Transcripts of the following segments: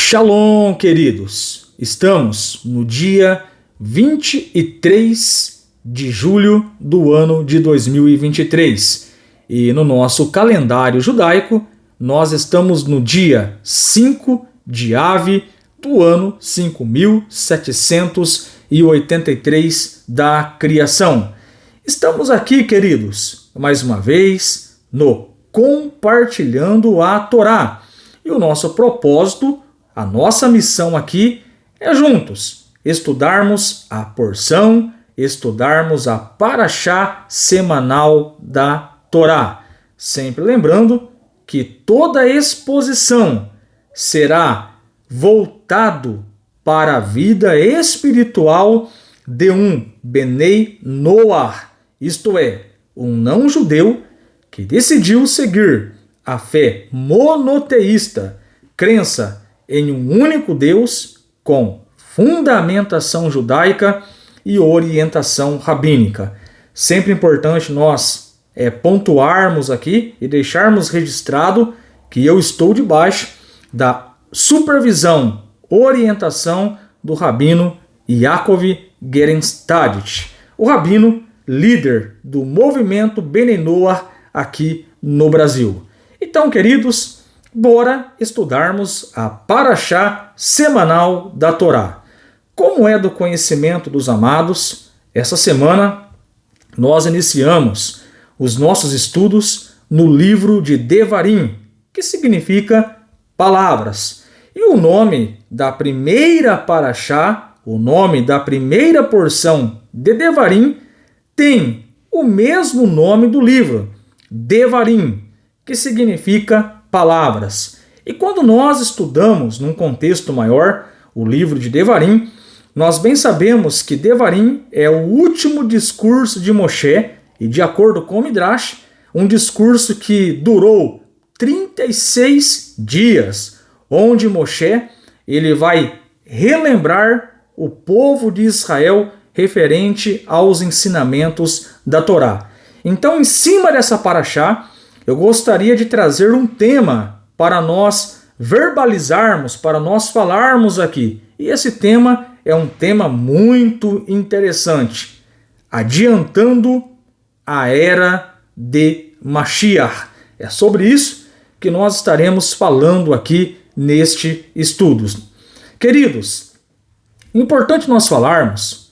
Shalom, queridos! Estamos no dia 23 de julho do ano de 2023 e no nosso calendário judaico nós estamos no dia 5 de Ave do ano 5783 da criação. Estamos aqui, queridos, mais uma vez no Compartilhando a Torá. E o nosso propósito, a nossa missão aqui é juntos estudarmos a porção, estudarmos a Parashá semanal da Torá. Sempre lembrando que toda exposição será voltado para a vida espiritual de um Benei Noach, isto é, um não-judeu que decidiu seguir a fé monoteísta, crença em um único Deus com fundamentação judaica e orientação rabínica. Sempre importante nós pontuarmos aqui e deixarmos registrado que eu estou debaixo da supervisão, orientação do rabino Yaakov Gerenstadit, o rabino líder do movimento Benei Noach aqui no Brasil. Então, queridos, bora estudarmos a Parashá semanal da Torá. Como é do conhecimento dos amados, essa semana nós iniciamos os nossos estudos no livro de Devarim, que significa palavras. E o nome da primeira Parashá, o nome da primeira porção de Devarim, tem o mesmo nome do livro, Devarim, que significa palavras. E quando nós estudamos num contexto maior o livro de Devarim, nós bem sabemos que Devarim é o último discurso de Moshe e, de acordo com o Midrash, um discurso que durou 36 dias, onde Moshe ele vai relembrar o povo de Israel referente aos ensinamentos da Torá. Então, em cima dessa Parashá, eu gostaria de trazer um tema para nós verbalizarmos, para nós falarmos aqui. E esse tema é um tema muito interessante, adiantando a era de Mashiach. É sobre isso que nós estaremos falando aqui neste estudo. Queridos, é importante nós falarmos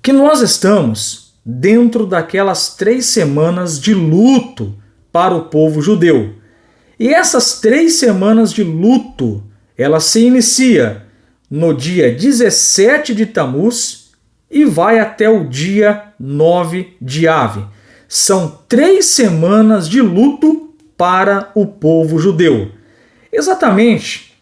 que nós estamos dentro daquelas 3 semanas de luto para o povo judeu. E essas 3 semanas de luto, ela se inicia no dia 17 de Tamuz e vai até o dia 9 de Ave. São 3 semanas de luto para o povo judeu. Exatamente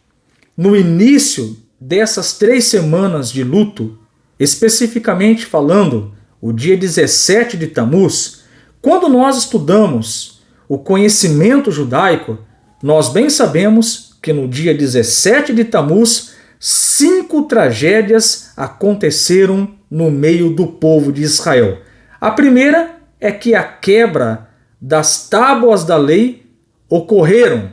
no início dessas 3 semanas de luto, especificamente falando, o dia 17 de Tamuz, quando nós estudamos o conhecimento judaico, nós bem sabemos que no dia 17 de Tamuz, 5 tragédias aconteceram no meio do povo de Israel. A primeira é que a quebra das tábuas da lei ocorreram.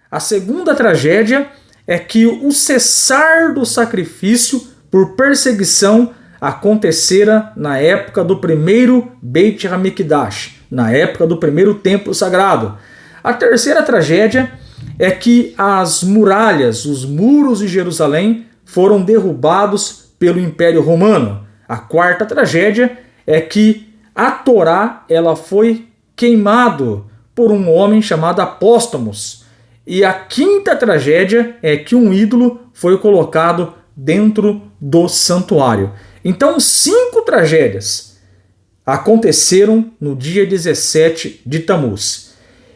A segunda tragédia é que o cessar do sacrifício por perseguição acontecera na época do primeiro Beit HaMikdash, na época do primeiro templo sagrado. A terceira tragédia é que as muralhas, os muros de Jerusalém foram derrubados pelo Império Romano. A quarta tragédia é que a Torá ela foi queimado por um homem chamado Apóstamos. E a quinta tragédia é que um ídolo foi colocado dentro do santuário. Então, 5 tragédias aconteceram no dia 17 de Tamuz.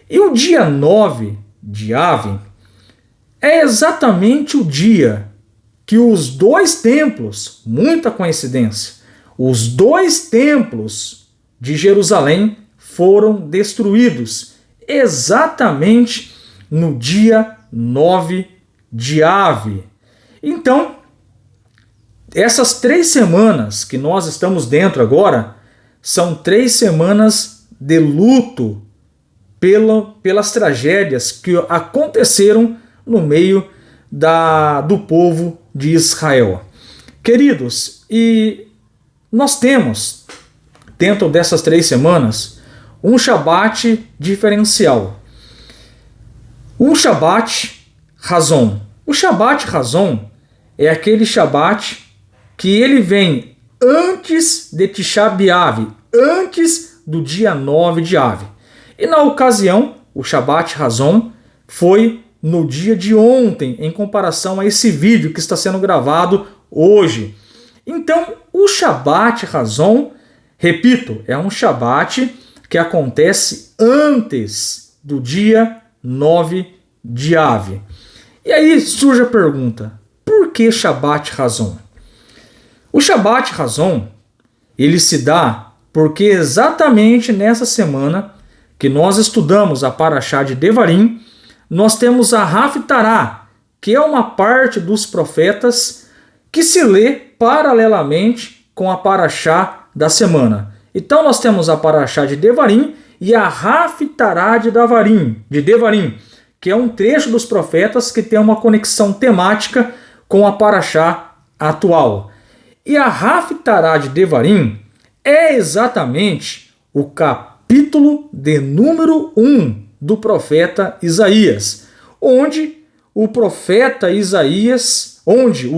E o dia 9 de Ave é exatamente o dia que os 2 templos, muita coincidência, os 2 templos de Jerusalém foram destruídos exatamente no dia 9 de Ave. Então, essas 3 semanas que nós estamos dentro agora são 3 semanas de luto pelas tragédias que aconteceram no meio do povo de Israel. Queridos, e nós temos, dentro dessas 3 semanas, um Shabat diferencial. Um Shabat Razon. O Shabat Razon é aquele Shabat que ele vem antes de Tisha B'Av, antes do dia 9 de Av. E na ocasião, o Shabat Razon foi no dia de ontem, em comparação a esse vídeo que está sendo gravado hoje. Então, o Shabat Razon, repito, é um Shabat que acontece antes do dia 9 de Av. E aí surge a pergunta, por que Shabat Razon? O Shabat Razon, ele se dá porque exatamente nessa semana que nós estudamos a Parashá de Devarim, nós temos a Haftarah, que é uma parte dos profetas que se lê paralelamente com a Parashá da semana. Então nós temos a Parashá de Devarim e a Haftarah de Devarim, que é um trecho dos profetas que tem uma conexão temática com a Parashá atual. E a Haftarah de Devarim é exatamente o capítulo de número 1 do profeta Isaías, onde o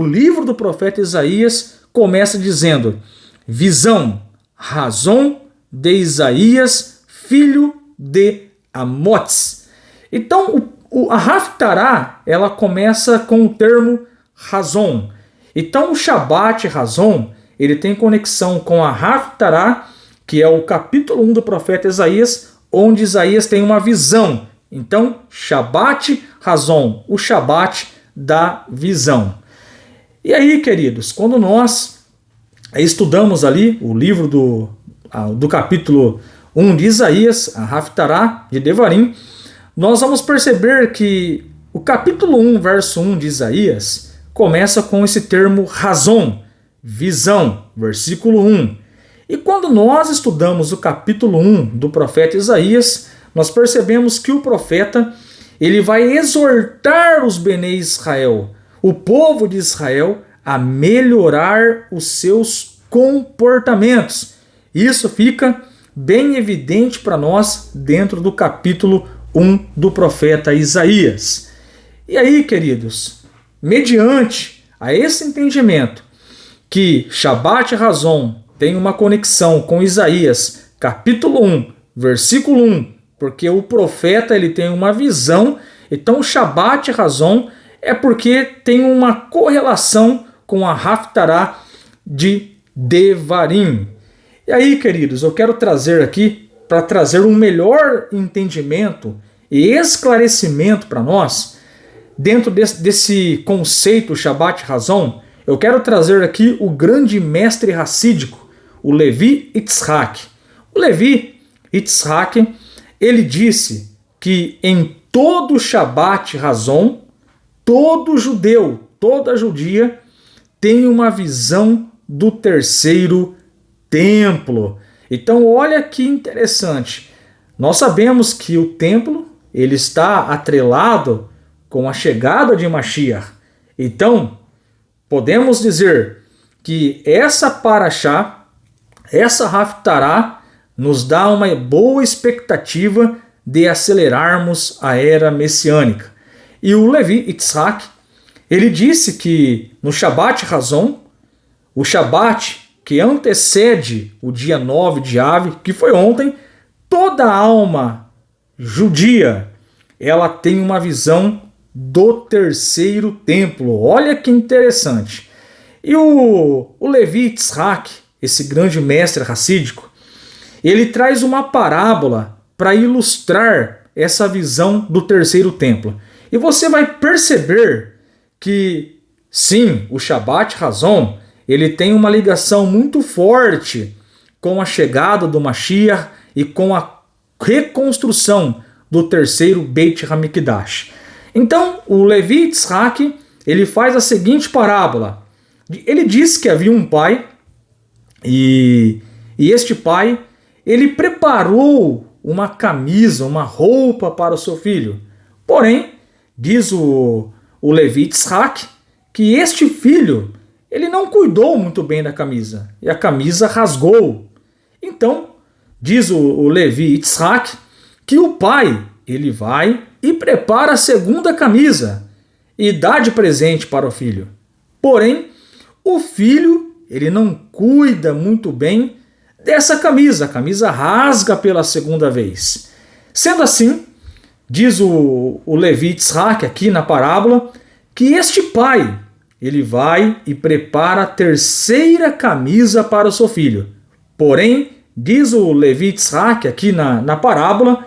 livro do profeta Isaías começa dizendo: visão, razão de Isaías, filho de Amoz. Então, a Haftarah, ela começa com o termo razão. Então, o Shabat Razon, ele tem conexão com a Haftarah, que é o capítulo 1 do profeta Isaías, onde Isaías tem uma visão. Então, Shabat Razon, o Shabat da visão. E aí, queridos, quando nós estudamos ali o livro do capítulo 1 de Isaías, a Haftarah de Devarim, nós vamos perceber que o capítulo 1, verso 1 de Isaías, começa com esse termo razão, visão, versículo 1. E quando nós estudamos o capítulo 1 do profeta Isaías, nós percebemos que o profeta ele vai exortar os Benei Israel, o povo de Israel, a melhorar os seus comportamentos. Isso fica bem evidente para nós dentro do capítulo 1 do profeta Isaías. E aí, queridos, mediante a esse entendimento que Shabat Razon tem uma conexão com Isaías, capítulo 1, versículo 1, porque o profeta ele tem uma visão, então Shabat Razon é porque tem uma correlação com a Haftarah de Devarim. E aí, queridos, eu quero trazer aqui, para trazer um melhor entendimento e esclarecimento para nós, dentro desse conceito Shabat Razon, eu quero trazer aqui o grande mestre racídico, o Levi Yitzhak. O Levi Yitzhak, ele disse que em todo Shabat Razon, todo judeu, toda judia, tem uma visão do terceiro templo. Então, olha que interessante. Nós sabemos que o templo ele está atrelado com a chegada de Mashiach. Então, podemos dizer que essa Parashá, essa Haftarah, nos dá uma boa expectativa de acelerarmos a era messiânica. E o Levi Yitzhak, ele disse que no Shabat Razon, o Shabat que antecede o dia 9 de Av, que foi ontem, toda alma judia, ela tem uma visão do terceiro templo. Olha que interessante. E o Levi Yitzhak, esse grande mestre racídico, ele traz uma parábola para ilustrar essa visão do terceiro templo. E você vai perceber que, sim, o Shabat Razon, ele tem uma ligação muito forte com a chegada do Mashiach e com a reconstrução do terceiro Beit HaMikdash. Então, o Levi Yitzhak, ele faz a seguinte parábola. Ele diz que havia um pai e este pai, ele preparou uma camisa, uma roupa para o seu filho. Porém, diz o o Levi Yitzhak, que este filho, ele não cuidou muito bem da camisa, e a camisa rasgou. Então, diz o Levi Yitzhak, que o pai, ele vai e prepara a segunda camisa e dá de presente para o filho. Porém, o filho, ele não cuida muito bem dessa camisa. A camisa rasga pela segunda vez. Sendo assim, diz o Levi Yitzhak aqui na parábola, que este pai, ele vai e prepara a terceira camisa para o seu filho. Porém, diz o Levi Yitzhak aqui na parábola,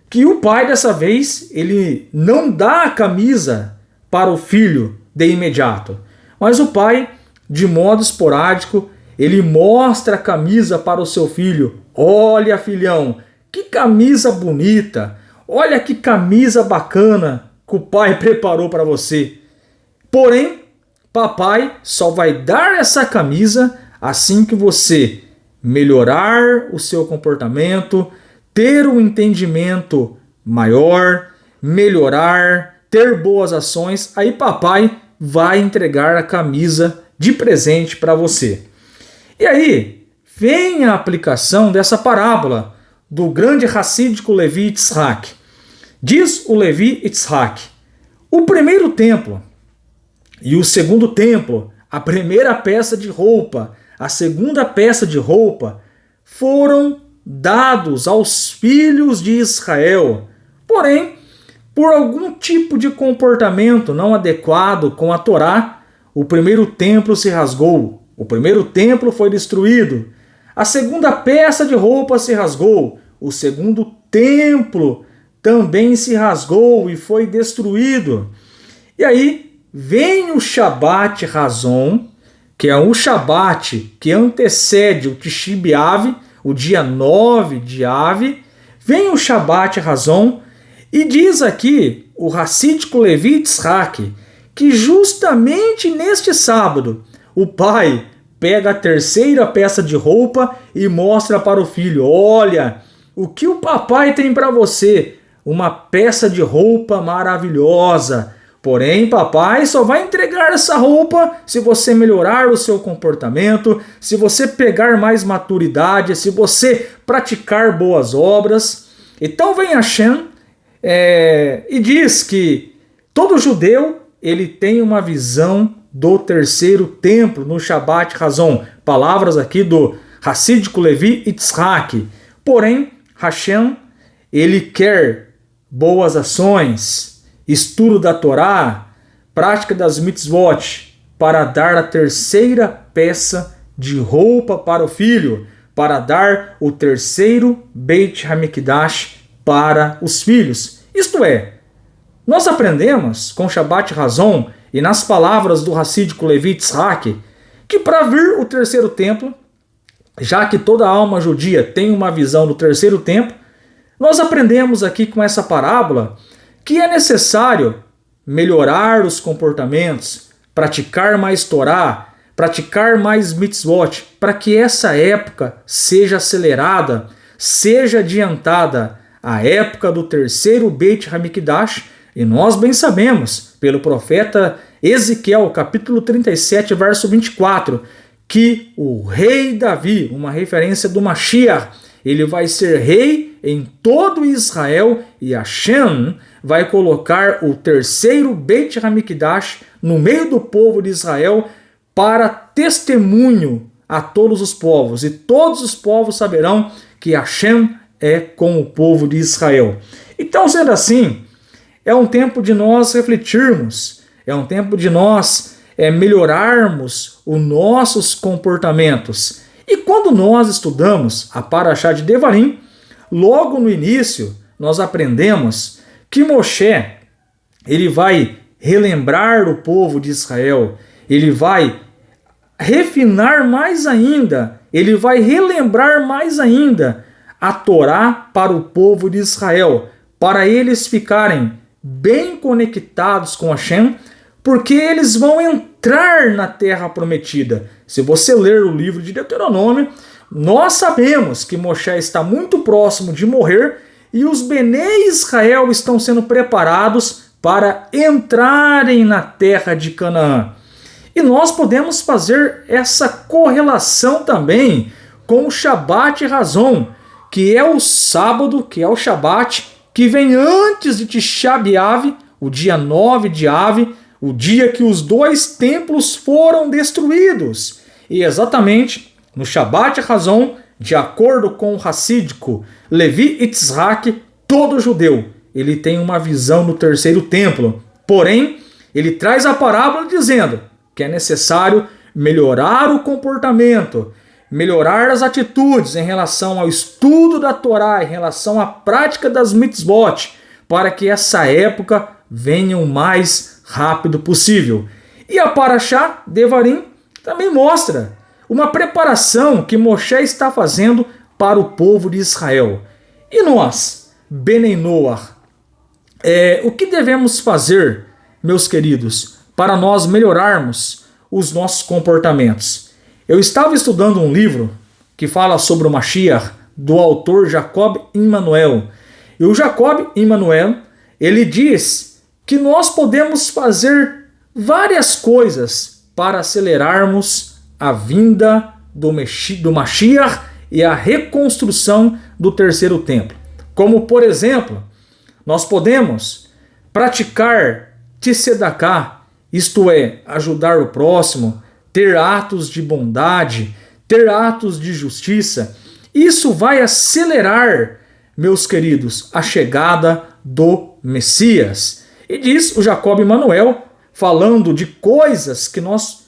que o pai dessa vez, ele não dá a camisa para o filho de imediato. Mas o pai, de modo esporádico, ele mostra a camisa para o seu filho. Olha, filhão, que camisa bonita. Olha que camisa bacana que o pai preparou para você. Porém, papai só vai dar essa camisa assim que você melhorar o seu comportamento, ter um entendimento maior, melhorar, ter boas ações. Aí papai vai entregar a camisa de presente para você. E aí vem a aplicação dessa parábola do grande racídico Levi Yitzhak. Diz o Levi Yitzhak, o primeiro templo e o segundo templo, a primeira peça de roupa, a segunda peça de roupa, foram dados aos filhos de Israel. Porém, por algum tipo de comportamento não adequado com a Torá, o primeiro templo se rasgou, o primeiro templo foi destruído, a segunda peça de roupa se rasgou, o segundo templo também se rasgou e foi destruído. E aí vem o Shabat Razon, que é um Shabat que antecede o Tisha B'Av, o dia 9 de Av, vem o Shabat Razon e diz aqui o racídico Levi Yitzhak que justamente neste sábado o pai pega a terceira peça de roupa e mostra para o filho, olha, o que o papai tem para você, uma peça de roupa maravilhosa. Porém, papai só vai entregar essa roupa se você melhorar o seu comportamento, se você pegar mais maturidade, se você praticar boas obras. Então vem Hashem e diz que todo judeu ele tem uma visão do terceiro templo no Shabat Razon. Palavras aqui do racídico Levi Yitzhak. Porém, Hashem ele quer boas ações, estudo da Torá, prática das mitzvot, para dar a terceira peça de roupa para o filho, para dar o terceiro Beit HaMikdash para os filhos. Isto é, nós aprendemos com Shabat Razon e nas palavras do racídico Levi Yitzhak que para vir o terceiro templo, já que toda alma judia tem uma visão do terceiro templo, nós aprendemos aqui com essa parábola que é necessário melhorar os comportamentos, praticar mais Torá, praticar mais mitzvot, para que essa época seja acelerada, seja adiantada, a época do terceiro Beit HaMikdash. E nós bem sabemos, pelo profeta Ezequiel, capítulo 37, verso 24, que o rei Davi, uma referência do Mashiach, ele vai ser rei em todo Israel e Hashem vai colocar o terceiro Beit HaMikdash no meio do povo de Israel para testemunho a todos os povos. E todos os povos saberão que Hashem é com o povo de Israel. Então, sendo assim, é um tempo de nós refletirmos, é um tempo de nós melhorarmos os nossos comportamentos. E quando nós estudamos a Parashá de Devarim, logo no início nós aprendemos que Moshe ele vai relembrar o povo de Israel, ele vai refinar mais ainda, ele vai relembrar mais ainda a Torá para o povo de Israel, para eles ficarem bem conectados com Hashem, porque eles vão entrar na terra prometida. Se você ler o livro de Deuteronômio, nós sabemos que Moshe está muito próximo de morrer e os Benei Israel estão sendo preparados para entrarem na terra de Canaã. E nós podemos fazer essa correlação também com o Shabat Razon, que é o sábado, que é o Shabat, que vem antes de Tisha B'Av, o dia 9 de Av, o dia que os 2 templos foram destruídos. E exatamente no Shabat Razon, de acordo com o racídico Levi Yitzhak, todo judeu, ele tem uma visão no terceiro templo. Porém, ele traz a parábola dizendo que é necessário melhorar o comportamento, melhorar as atitudes em relação ao estudo da Torá, em relação à prática das mitzvot, para que essa época venha o mais rápido possível. E a Parashá Devarim também mostra uma preparação que Moshe está fazendo para o povo de Israel. E nós, Benei Noach, o que devemos fazer, meus queridos, para nós melhorarmos os nossos comportamentos? Eu estava estudando um livro que fala sobre o Mashiach, do autor Jacob Immanuel. E o Jacob Immanuel, ele diz que nós podemos fazer várias coisas para acelerarmos a vinda do Mashiach e a reconstrução do terceiro templo. Como, por exemplo, nós podemos praticar tzedakah, isto é, ajudar o próximo, ter atos de bondade, ter atos de justiça. Isso vai acelerar, meus queridos, a chegada do Messias. E diz o Jacob Immanuel, falando de coisas que nós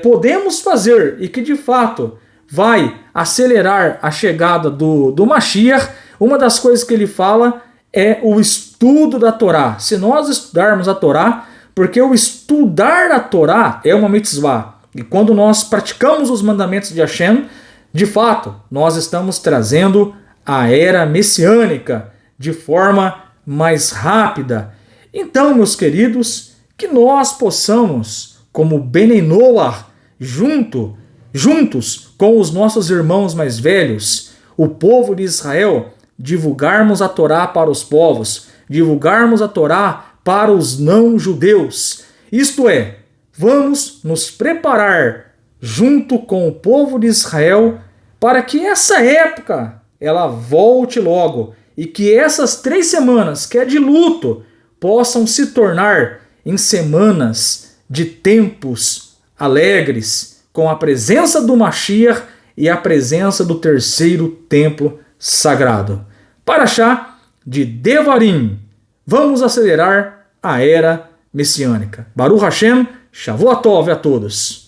podemos fazer e que de fato vai acelerar a chegada do Mashiach. Uma das coisas que ele fala é o estudo da Torá. Se nós estudarmos a Torá, porque o estudar a Torá é uma mitzvah. E quando nós praticamos os mandamentos de Hashem, de fato, nós estamos trazendo a era messiânica de forma mais rápida. Então, meus queridos, que nós possamos, como Benei Noach, juntos com os nossos irmãos mais velhos, o povo de Israel, divulgarmos a Torá para os povos, divulgarmos a Torá para os não-judeus. Isto é, vamos nos preparar junto com o povo de Israel para que essa época ela volte logo e que essas 3 semanas que é de luto possam se tornar em semanas de tempos alegres com a presença do Mashiach e a presença do terceiro templo sagrado. Parashá de Devarim. Vamos acelerar a era messiânica. Baruch Hashem, Shavuot Tov a todos.